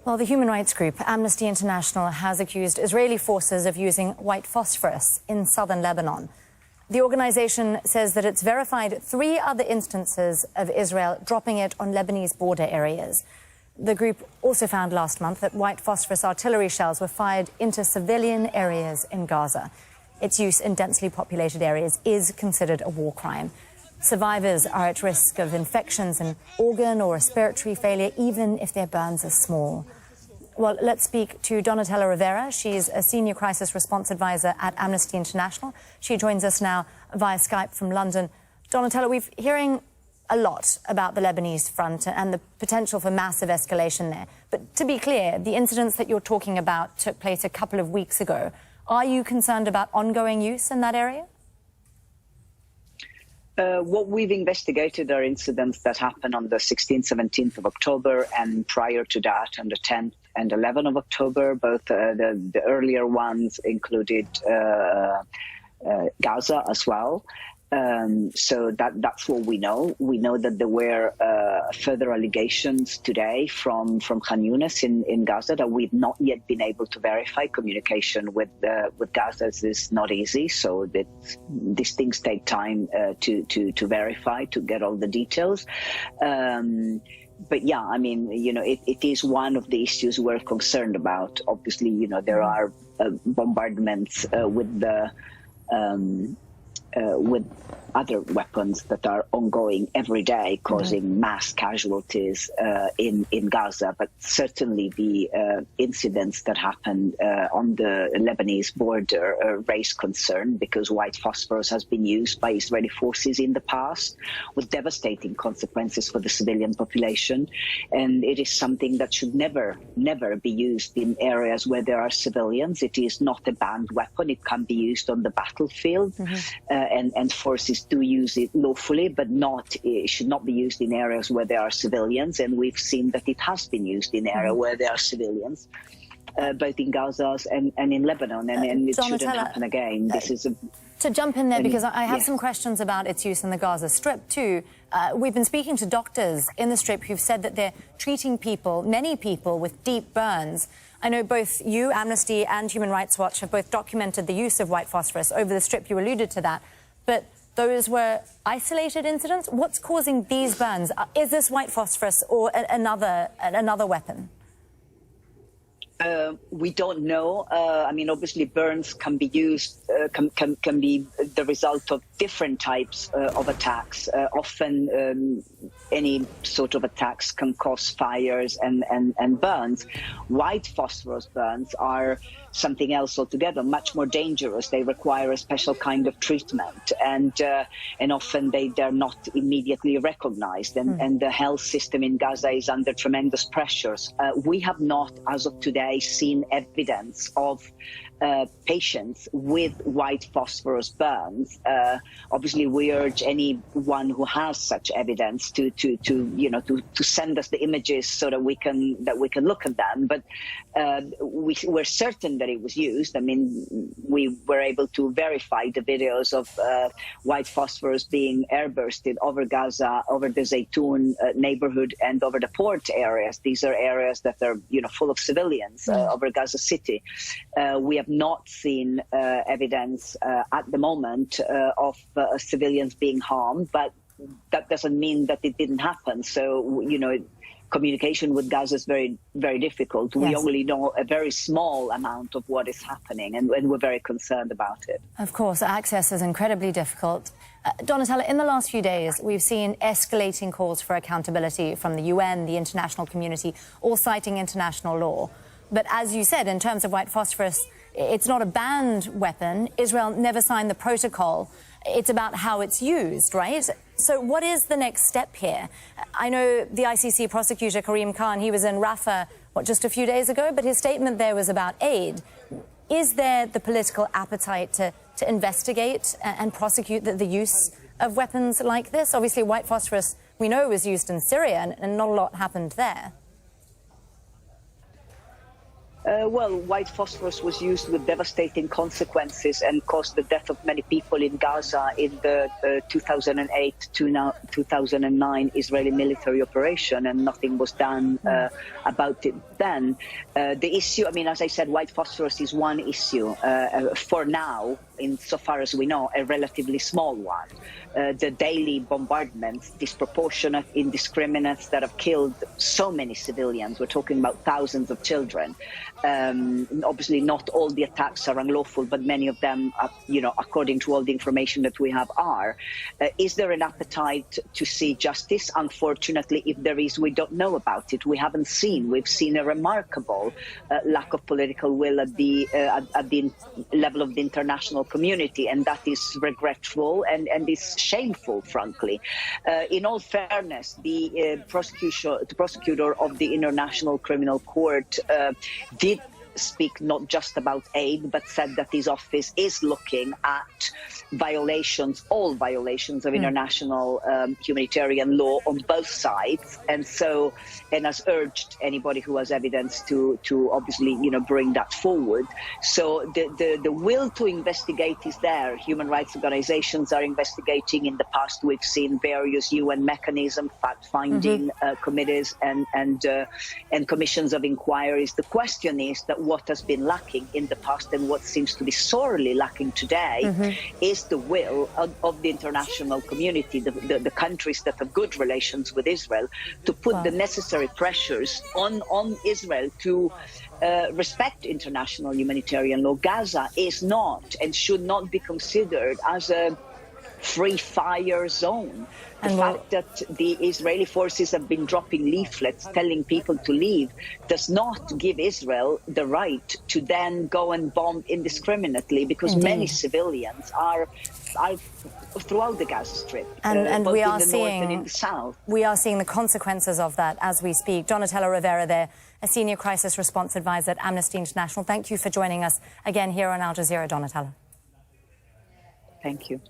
Well, the human rights group Amnesty International has accused Israeli forces of using white phosphorus in southern Lebanon. The organization says that it's verified 3 other instances of Israel dropping it on Lebanese border areas. The group also found last month that white phosphorus artillery shells were fired into civilian areas in Gaza. Its use in densely populated areas is considered a war crime. Survivors are at risk of infections and organ or respiratory failure, even if their burns are small. Well, let's speak to Donatella Rivera. She's a senior crisis response advisor at Amnesty International. She joins us now via Skype from London. Donatella, we're hearing a lot about the Lebanese front and the potential for massive escalation there. But to be clear, the incidents that you're talking about took place a couple of weeks ago. Are you concerned about ongoing use in that area? What we've investigated are incidents that happened on the 16th, 17th of October, and prior to that, on the 10th and 11th of October. Both the earlier ones included Gaza as well. So that's what we know. We know that there were further allegations today from Khan Yunis in Gaza that we've not yet been able to verify. Communication with Gaza is not easy, so that these things take time to verify, to get all the details. But yeah, I mean, it is one of the issues we're concerned about. Obviously, there are bombardments with other weapons that are ongoing every day, causing mass casualties in Gaza. But certainly the incidents that happened on the Lebanese border raise concern, because white phosphorus has been used by Israeli forces in the past with devastating consequences for the civilian population. And it is something that should never be used in areas where there are civilians. It is not a banned weapon. It can be used on the battlefield. And forces do use it lawfully, but it should not be used in areas where there are civilians. And we've seen that it has been used in areas where there are civilians, both in Gaza and in Lebanon, and it shouldn't happen again. This is to jump in there, because I have some questions about its use in the Gaza Strip too. We've been speaking to doctors in the Strip who've said that they're treating many people with deep burns. I know both you, Amnesty, and Human Rights Watch have both documented the use of white phosphorus over the Strip. You alluded to that. But those were isolated incidents. What's causing these burns? Is this white phosphorus or another weapon? We don't know. I mean, obviously, burns can be used, can be the result of different types of attacks. Often, any sort of attacks can cause fires and burns. White phosphorus burns are something else altogether, much more dangerous. They require a special kind of treatment, and often they're not immediately recognized. And the health system in Gaza is under tremendous pressures. We have not, as of today, seen evidence of patients with white phosphorus burns. Obviously, we urge anyone who has such evidence to send us the images so that we can look at them. But we're certain that it was used. I mean, we were able to verify the videos of white phosphorus being airbursted over Gaza, over the Zaytun neighborhood, and over the port areas. These are areas that are full of civilians over Gaza City. We have not seen evidence at the moment of civilians being harmed, but that doesn't mean that it didn't happen. So, communication with Gaza is very, very difficult. Yes. We only know a very small amount of what is happening, and we're very concerned about it. Of course, access is incredibly difficult. Donatella, in the last few days, we've seen escalating calls for accountability from the UN, the international community, all citing international law. But as you said, in terms of white phosphorus, it's not a banned weapon. Israel never signed the protocol. It's about how it's used, right? So what is the next step here? I know the ICC prosecutor, Karim Khan, he was in Rafah, just a few days ago, but his statement there was about aid. Is there the political appetite to investigate and prosecute the use of weapons like this? Obviously, white phosphorus, we know, was used in Syria, and not a lot happened there. Well, white phosphorus was used with devastating consequences and caused the death of many people in Gaza in the 2008 to now 2009 Israeli military operation, and nothing was done about it then. The issue, I mean, as I said, white phosphorus is one issue. For now, insofar as we know, a relatively small one. The daily bombardments, disproportionate, indiscriminate, that have killed so many civilians. We're talking about thousands of children. Obviously, not all the attacks are unlawful, but many of them, according to all the information that we have, are. Is there an appetite to see justice? Unfortunately, if there is, we don't know about it. We haven't seen. We've seen a remarkable lack of political will at the level of the international community, and that is regretful and is shameful, frankly. In all fairness, the prosecutor of the International Criminal Court did speak not just about aid, but said that his office is looking at violations, all violations of international humanitarian law on both sides, and has urged anybody who has evidence to obviously bring that forward. So the will to investigate is there. Human rights organizations are investigating. In the past, we've seen various UN mechanisms, fact-finding committees and commissions of inquiries. The question is that what has been lacking in the past and what seems to be sorely lacking today is the will of the international community, the countries that have good relations with Israel, to put the necessary pressures on Israel to respect international humanitarian law. Gaza is not and should not be considered as a free fire zone. The fact that the Israeli forces have been dropping leaflets telling people to leave does not give Israel the right to then go and bomb indiscriminately, because many civilians are throughout the Gaza Strip, and both we are in the seeing north and in the south. We are seeing the consequences of that as we speak. Donatella Rivera there, a senior crisis response advisor at Amnesty International. Thank you for joining us again here on Al Jazeera, Donatella. Thank you.